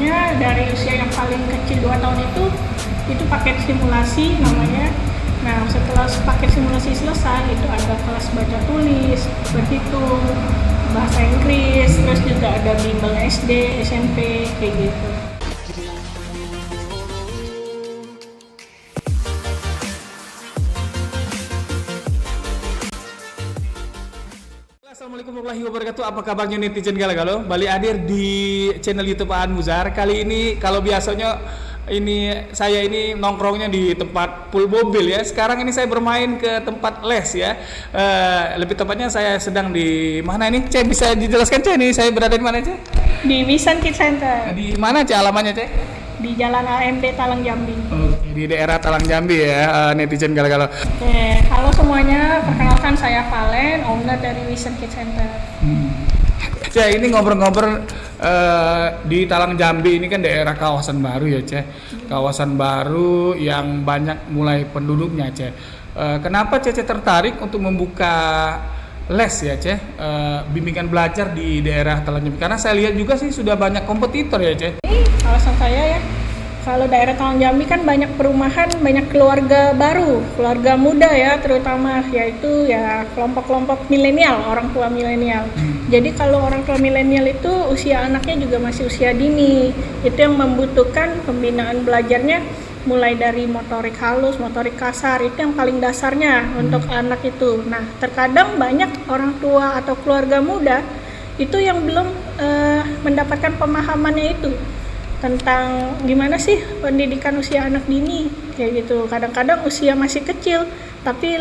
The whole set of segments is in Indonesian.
paketnya dari usia yang paling kecil 2 tahun itu paket simulasi namanya. Nah, setelah paket simulasi selesai, itu ada kelas baca tulis, berhitung, bahasa Inggris, terus juga ada bimbel SD, SMP, kayak gitu. Assalamualaikum warahmatullahi wabarakatuh. Apa kabarnya netizen Gala-Galo? Balik hadir di channel YouTube Aan Muzar. Kali ini kalau biasanya saya ini nongkrongnya di tempat pool mobil ya. Sekarang ini saya bermain ke tempat les ya. Lebih tepatnya saya sedang di mana ini? Cek bisa dijelaskan Cek? Ini saya berada di mana Cek? Di Wisan Kids Center. Di mana Cek alamannya Cek? Di Jalan AMD Talang Jambi. Di daerah Talang Jambi ya, netizen Gala-Galo. Oke, halo semuanya, perkenalkan saya Valen, owner dari Wisan Kids Center. Cek, ini ngobrol-ngobrol di Talang Jambi ini kan daerah kawasan baru ya Cek. Kawasan baru yang banyak mulai penduduknya Cek. Kenapa Cece tertarik untuk membuka les ya Cek, bimbingan belajar di daerah Talang Jambi? Karena saya lihat juga sih sudah banyak kompetitor ya Cek. Ini kawasan saya ya. Kalau daerah Talang Jambi kan banyak perumahan, banyak keluarga baru, keluarga muda ya terutama, yaitu ya kelompok-kelompok milenial, orang tua milenial. Jadi kalau orang tua milenial itu usia anaknya juga masih usia dini, itu yang membutuhkan pembinaan belajarnya mulai dari motorik halus, motorik kasar, itu yang paling dasarnya untuk anak itu. Nah, terkadang banyak orang tua atau keluarga muda itu yang belum mendapatkan pemahamannya itu tentang gimana sih pendidikan usia anak dini kayak gitu. Kadang-kadang usia masih kecil tapi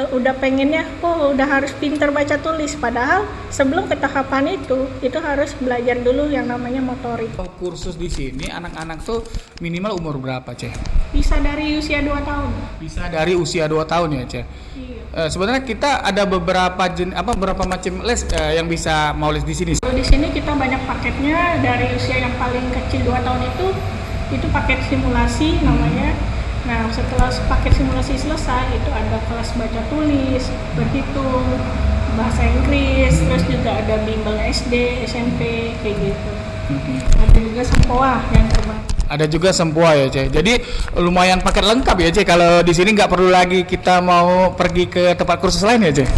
udah pengennya udah harus pintar baca tulis, padahal sebelum ke tahapan itu harus belajar dulu yang namanya motorik. Kursus di sini anak-anak tuh minimal umur berapa Ceh? Bisa dari usia 2 tahun. Bisa dari usia 2 tahun ya Ceh? Iya. Sebenarnya kita ada beberapa macam les yang bisa mau les di sini. Di sini kita banyak paketnya. Dari usia yang paling kecil 2 tahun itu paket simulasi namanya. Nah, setelah paket simulasi selesai, itu ada kelas baca tulis, berhitung, bahasa Inggris, terus juga ada bimbel SD, SMP, kayak gitu. Ada juga sempoa yang terbaru. Ada juga sempoa ya Ceh. Jadi lumayan paket lengkap ya Ceh. Kalau di sini nggak perlu lagi kita mau pergi ke tempat kursus lain ya Ceh.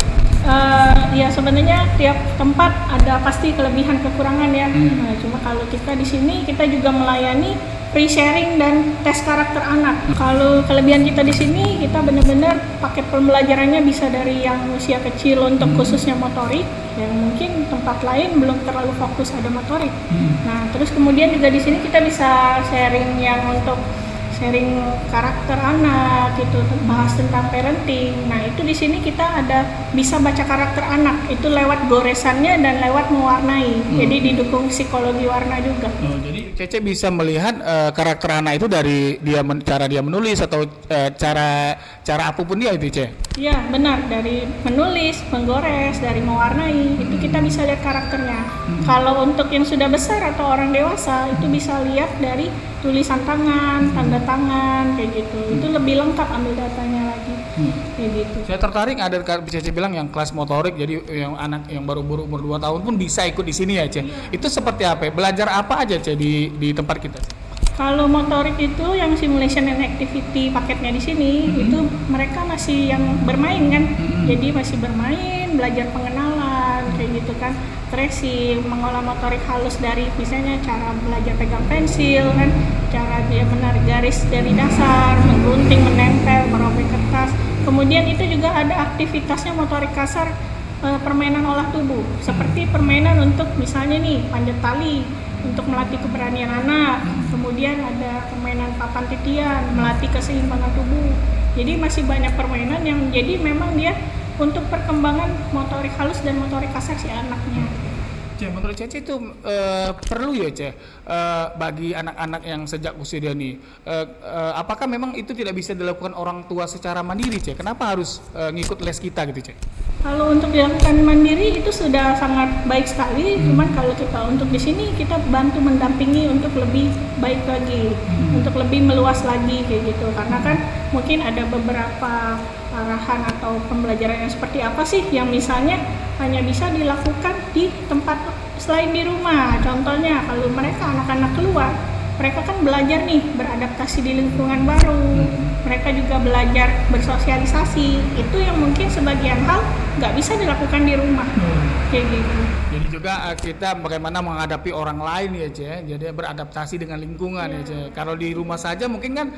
Ya sebenarnya tiap tempat ada pasti kelebihan kekurangan ya. Nah, cuma kalau kita di sini kita juga melayani pre-sharing dan tes karakter anak. Kalau kelebihan kita di sini, kita benar-benar paket pembelajarannya bisa dari yang usia kecil untuk khususnya motorik, yang mungkin tempat lain belum terlalu fokus ada motorik. Nah, terus kemudian juga di sini kita bisa sharing yang untuk sharing karakter anak gitu, bahas tentang parenting. Nah, itu di sini kita ada bisa baca karakter anak itu lewat goresannya dan lewat mewarnai. Jadi didukung psikologi warna juga. Jadi Cece bisa melihat karakter anak itu dari cara dia menulis atau cara apapun dia itu Cece. Iya, benar, dari menulis, menggores, dari mewarnai, itu kita bisa lihat karakternya. Kalau untuk yang sudah besar atau orang dewasa itu bisa lihat dari tulisan tangan, tanda tangan, kayak gitu. Itu lebih lengkap ambil datanya lagi. Kayak gitu. Saya tertarik ada Cece bilang yang kelas motorik, jadi yang anak yang baru umur 2 tahun pun bisa ikut di sini ya Cece. Itu seperti apa? Belajar apa aja Cece di tempat kita? Kalau motorik itu yang simulation and activity paketnya di sini itu mereka masih yang bermain kan, jadi masih bermain, belajar pengenalan kayak gitu kan, tracing, mengolah motorik halus dari misalnya cara belajar pegang pensil kan, cara dia menarik garis dari dasar, menggunting, menempel, merobek kertas. Kemudian itu juga ada aktivitasnya motorik kasar, permainan olah tubuh, seperti permainan untuk misalnya nih panjat tali, untuk melatih keberanian anak, kemudian ada permainan papan titian, melatih keseimbangan tubuh. Jadi masih banyak permainan yang jadi memang dia untuk perkembangan motorik halus dan motorik kasar si anaknya. Menurut Cece itu perlu ya Cece bagi anak-anak yang sejak usia dia nih, apakah memang itu tidak bisa dilakukan orang tua secara mandiri Cece? Kenapa harus ngikut les kita gitu Cece? Kalau untuk dilakukan mandiri itu sudah sangat baik sekali, cuman kalau kita untuk di sini kita bantu mendampingi untuk lebih baik lagi, untuk lebih meluas lagi kayak gitu. Karena kan mungkin ada beberapa arahan atau pembelajaran yang seperti apa sih yang misalnya hanya bisa dilakukan di tempat selain di rumah. Contohnya kalau mereka anak-anak keluar, mereka kan belajar nih beradaptasi di lingkungan baru, mereka juga belajar bersosialisasi, itu yang mungkin sebagian hal nggak bisa dilakukan di rumah, kayak gitu. Jadi juga kita bagaimana menghadapi orang lain ya Ce, jadi beradaptasi dengan lingkungan ya Ce. Kalau di rumah saja mungkin kan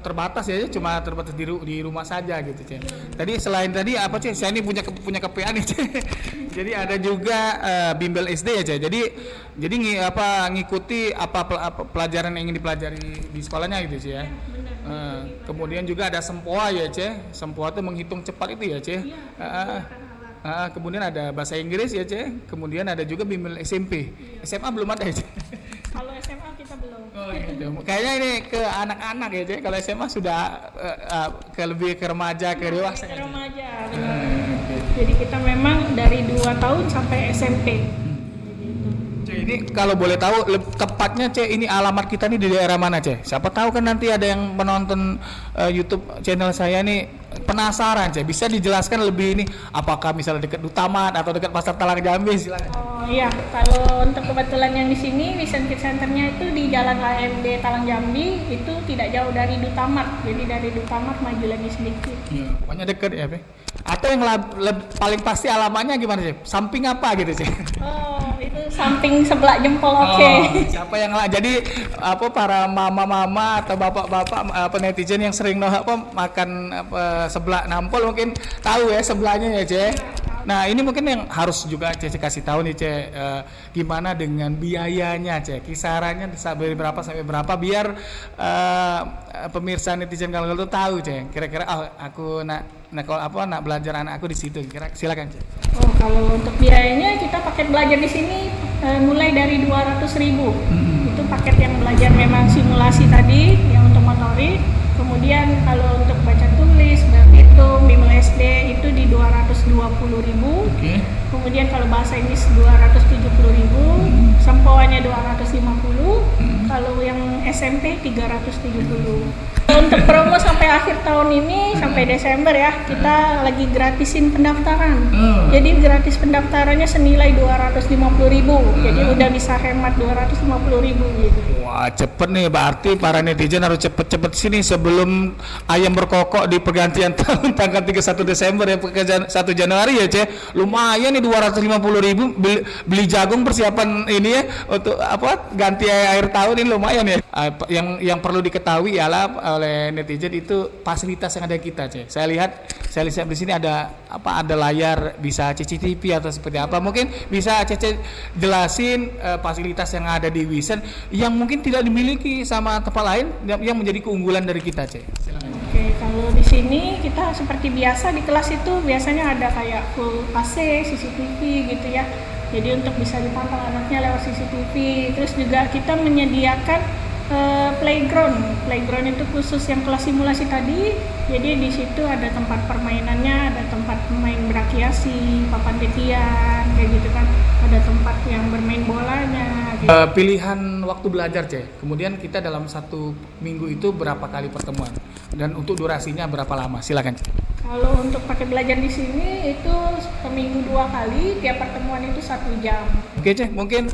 terbatas ya, cuma terbatas di rumah saja gitu Ce. Tadi selain tadi apa Ce? Saya ini punya kepean nih Ce. Jadi ada juga bimbel SD ya Ce. Jadi ngikuti apa pelajaran yang ingin dipelajari di sekolahnya gitu Ce ya. Kemudian juga ada sempoa ya Ce. Sempoa itu menghitung cepat itu ya Ce. Kemudian ada bahasa Inggris ya Ce. Kemudian ada juga bimbel SMP. SMA belum ada ya Ce. Kalau SMA kita belum. Oh, gitu. Kayaknya ini ke anak-anak ya Ce. Kalau SMA sudah lebih ke remaja, ke dewasa. Ke remaja. Jadi kita memang dari 2 tahun sampai SMP. Ini kalau boleh tahu tepatnya Ce, ini alamat kita nih di daerah mana Ce? Siapa tahu kan nanti ada yang menonton YouTube channel saya nih penasaran Ce, bisa dijelaskan lebih ini apakah misalnya dekat Dutamat atau dekat Pasar Talang Jambi, silakan. Oh iya, kalau untuk kebetulan yang di sini Vision Kids Center-nya itu di Jalan AMD Talang Jambi, itu tidak jauh dari Dutamat. Jadi dari Dutamat maju lagi sedikit. Iya, pokoknya dekat ya, Pe. Atau yang paling pasti alamatnya gimana sih? Samping apa gitu sih? Oh, itu samping sebelah jempol, oke. Okay. Siapa yang jadi para mama-mama atau bapak-bapak netizen yang sering makan sebelah nampol mungkin tahu ya sebelahnya ya Ce. Nah ini mungkin yang harus juga Cece kasih tahu nih Ce, gimana dengan biayanya Ce, kisarannya dari berapa sampai berapa biar pemirsa netizen kalau itu tahu Ce, kira-kira aku nak belajar anak aku di situ, silakan Ce. Oh kalau untuk biayanya kita paket belajar di sini mulai dari 200.000. Itu paket yang belajar memang simulasi tadi yang untuk motorik. Kemudian kalau untuk baca tulis, berhitung, bimbel SD itu di 220.000. Okay. Kemudian kalau bahasa Inggris 270.000, sempoanya 250. Kalau yang SMP 370. Untuk promo sampai akhir tahun ini sampai Desember ya, kita lagi gratisin pendaftaran. Jadi gratis pendaftarannya senilai 250.000. Jadi udah bisa hemat 250.000 gitu. Wah, cepet nih, berarti para netizen harus cepet-cepet sini sebelum ayam berkokok di pergantian tahun tanggal 31 Desember ya, 1 Januari ya, Ce. Lumayan nih 250.000 beli jagung persiapan ini ya untuk ganti akhir tahun ini lumayan ya. Yang perlu diketahui ialah oleh netizen itu fasilitas yang ada kita, Ce. Saya lihat di sini ada layar bisa CCTV atau seperti apa. Mungkin bisa Cece jelasin fasilitas yang ada di Vision yang mungkin tidak dimiliki sama tempat lain yang menjadi keunggulan dari kita, Ce. Oke, kalau di sini kita seperti biasa di kelas itu biasanya ada kayak full AC, CCTV gitu ya. Jadi untuk bisa dipantau anaknya lewat CCTV. Terus juga kita menyediakan playground itu khusus yang kelas simulasi tadi. Jadi di situ ada tempat permainannya, ada tempat pemain berakiasi, papan titian kayak gitu kan, ada tempat yang bermain bolanya gitu. Pilihan waktu belajar Ce, kemudian kita dalam 1 minggu itu berapa kali pertemuan dan untuk durasinya berapa lama, silakan Ce. Kalau untuk pakai belajar di sini itu seminggu 2 kali, tiap pertemuan itu 1 jam. Oke Ce, mungkin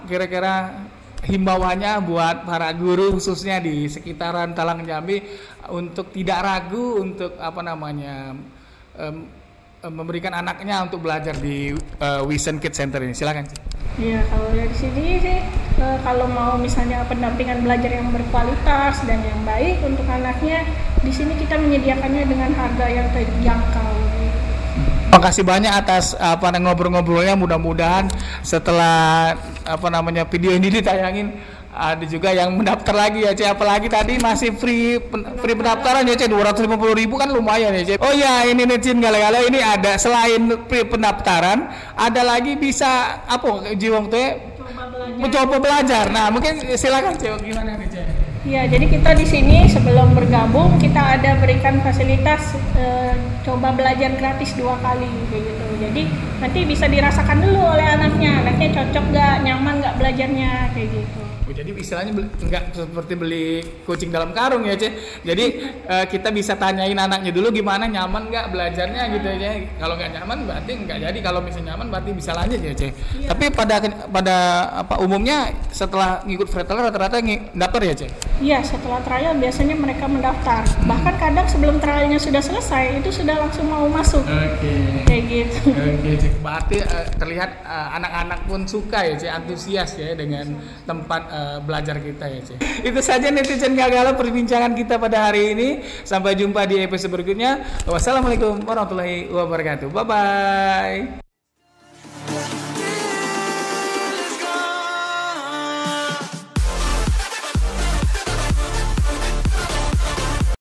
kira-kira himbauannya buat para guru khususnya di sekitaran Talang Jambi untuk tidak ragu untuk memberikan anaknya untuk belajar di Vision Kids Center ini, silakan. Iya, kalau dari sini sih kalau mau misalnya pendampingan belajar yang berkualitas dan yang baik untuk anaknya, di sini kita menyediakannya dengan harga yang terjangkau. Terima kasih banyak atas ngobrol-ngobrolnya. Mudah-mudahan setelah video ini ditayangin ada juga yang mendaftar lagi ya Ce. Apalagi tadi masih free pendaftaran ya Ce, 250.000 kan lumayan ya Ce. Oh ya, ini netizen gale-gale ini ada selain free pendaftaran ada lagi bisa jiwang teh mencoba belajar. Nah mungkin silakan Ce, gimana nih Ce? Ya, jadi kita di sini sebelum bergabung kita ada berikan fasilitas coba belajar gratis 2 kali kayak gitu. Jadi nanti bisa dirasakan dulu oleh anaknya cocok nggak, nyaman nggak belajarnya kayak gitu. Jadi istilahnya nggak seperti beli kucing dalam karung ya, Ce. Jadi kita bisa tanyain anaknya dulu gimana, nyaman nggak belajarnya gitu ya. Kalau nggak nyaman berarti nggak jadi. Kalau misalnya nyaman berarti bisa lanjut ya, Ce. Iya. Tapi pada apa umumnya setelah ngikut freteler rata-rata daftar ya, Ce? Iya, setelah trial biasanya mereka mendaftar. Bahkan kadang sebelum trialnya sudah selesai, itu sudah langsung mau masuk. Oke. Kayak gitu. Oke, Ce. Berarti terlihat anak-anak pun suka ya, Ce, antusias ya dengan tempat belajar kita ya, Ce. Itu saja netizen Gagala perbincangan kita pada hari ini. Sampai jumpa di episode berikutnya. Wassalamualaikum warahmatullahi wabarakatuh. Bye bye.